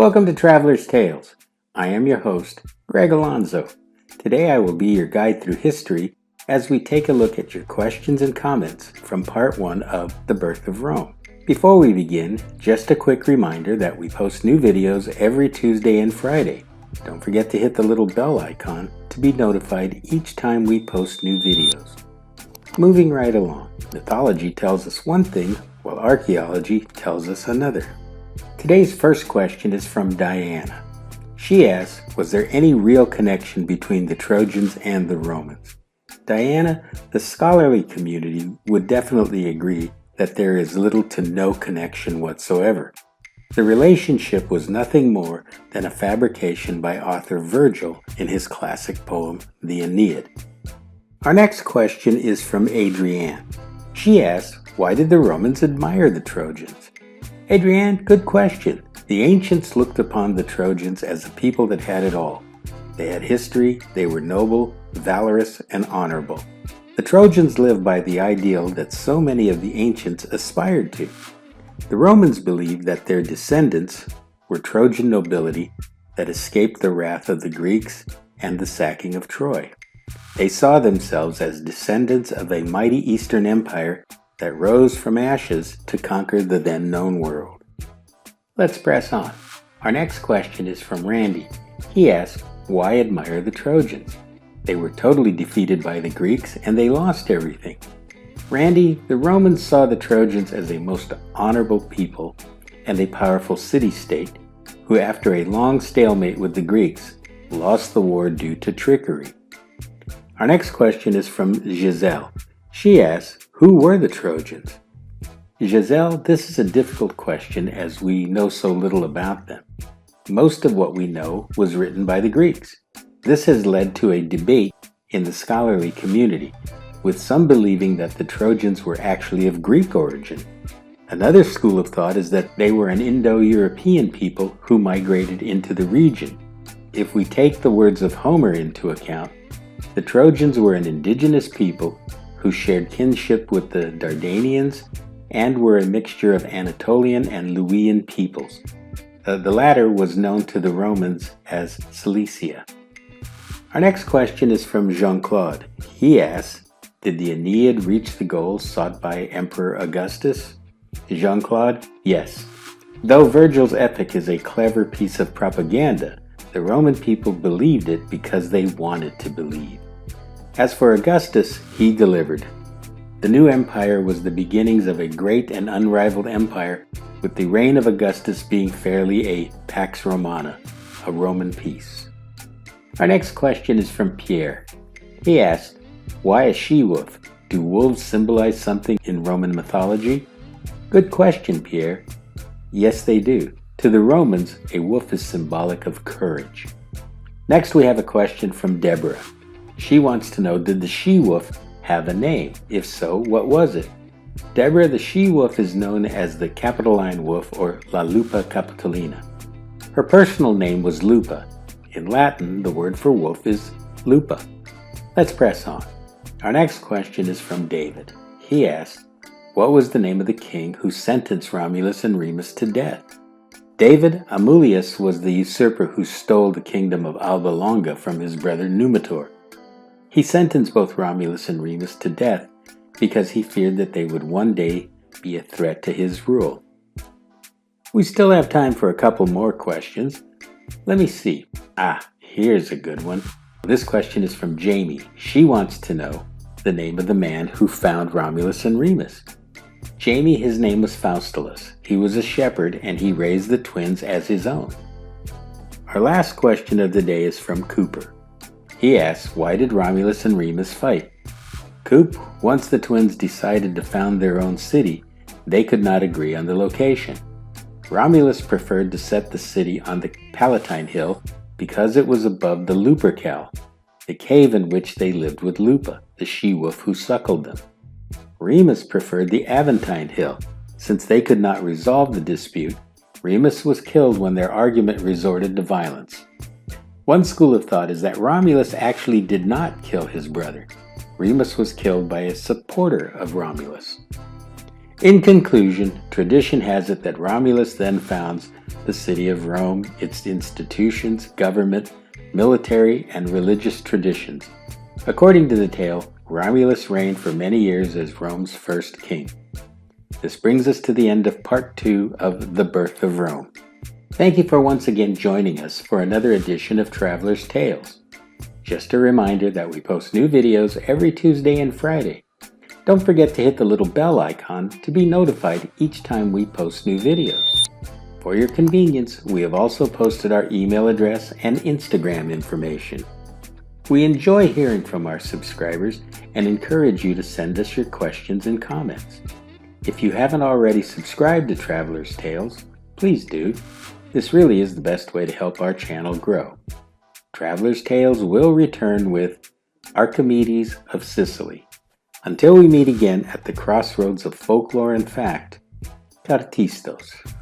Welcome to Traveler's Tales. I am your host, Greg Alonzo. Today I will be your guide through history as we take a look at your questions and comments from part 1 of The Birth of Rome. Before we begin, just a quick reminder that we post new videos every Tuesday and Friday. Don't forget to hit the little bell icon to be notified each time we post new videos. Moving right along, mythology tells us one thing, while archaeology tells us another. Today's first question is from Diana. She asks, was there any real connection between the Trojans and the Romans? Diana, the scholarly community would definitely agree that there is little to no connection whatsoever. The relationship was nothing more than a fabrication by author Virgil in his classic poem, the Aeneid. Our next question is from Adrienne. She asks, why did the Romans admire the Trojans? Adrienne, good question. The ancients looked upon the Trojans as a people that had it all. They had history, they were noble, valorous, and honorable. The Trojans lived by the ideal that so many of the ancients aspired to. The Romans believed that their descendants were Trojan nobility that escaped the wrath of the Greeks and the sacking of Troy. They saw themselves as descendants of a mighty Eastern Empire that rose from ashes to conquer the then known world. Let's press on. Our next question is from Randy. He asks, why admire the Trojans? They were totally defeated by the Greeks and they lost everything. Randy, the Romans saw the Trojans as a most honorable people and a powerful city-state who, after a long stalemate with the Greeks, lost the war due to trickery. Our next question is from Giselle. She asks, who were the Trojans? Giselle, this is a difficult question as we know so little about them. Most of what we know was written by the Greeks. This has led to a debate in the scholarly community, with some believing that the Trojans were actually of Greek origin. Another school of thought is that they were an Indo-European people who migrated into the region. If we take the words of Homer into account, the Trojans were an indigenous people who shared kinship with the Dardanians and were a mixture of Anatolian and Luwian peoples. The latter was known to the Romans as Cilicia. Our next question is from Jean-Claude. He asks, did the Aeneid reach the goal sought by Emperor Augustus? Jean-Claude, yes. Though Virgil's epic is a clever piece of propaganda, the Roman people believed it because they wanted to believe. As for Augustus, he delivered. The new empire was the beginnings of a great and unrivaled empire, with the reign of Augustus being fairly a Pax Romana, a Roman peace. Our next question is from Pierre. He asked, why a she-wolf? Do wolves symbolize something in Roman mythology? Good question, Pierre. Yes, they do. To the Romans, a wolf is symbolic of courage. Next, we have a question from Deborah. She wants to know, did the she-wolf have a name? If so, what was it? Deborah, the she-wolf is known as the Capitoline wolf or La Lupa Capitolina. Her personal name was Lupa. In Latin, the word for wolf is lupa. Let's press on. Our next question is from David. He asked, what was the name of the king who sentenced Romulus and Remus to death? David, Amulius was the usurper who stole the kingdom of Alba Longa from his brother Numitor. He sentenced both Romulus and Remus to death because he feared that they would one day be a threat to his rule. We still have time for a couple more questions. Let me see. Here's a good one. This question is from Jamie. She wants to know the name of the man who found Romulus and Remus. Jamie, his name was Faustulus. He was a shepherd and he raised the twins as his own. Our last question of the day is from Cooper. He asks, why did Romulus and Remus fight? Coop, once the twins decided to found their own city, they could not agree on the location. Romulus preferred to set the city on the Palatine Hill because it was above the Lupercal, the cave in which they lived with Lupa, the she-wolf who suckled them. Remus preferred the Aventine Hill. Since they could not resolve the dispute, Remus was killed when their argument resorted to violence. One school of thought is that Romulus actually did not kill his brother. Remus was killed by a supporter of Romulus. In conclusion, tradition has it that Romulus then founds the city of Rome, its institutions, government, military, and religious traditions. According to the tale, Romulus reigned for many years as Rome's first king. This brings us to the end of part 2 of The Birth of Rome. Thank you for once again joining us for another edition of Traveler's Tales. Just a reminder that we post new videos every Tuesday and Friday. Don't forget to hit the little bell icon to be notified each time we post new videos. For your convenience, we have also posted our email address and Instagram information. We enjoy hearing from our subscribers and encourage you to send us your questions and comments. If you haven't already subscribed to Traveler's Tales, please do. This really is the best way to help our channel grow. Traveler's Tales will return with Archimedes of Sicily. Until we meet again at the crossroads of folklore and fact, Cartistos.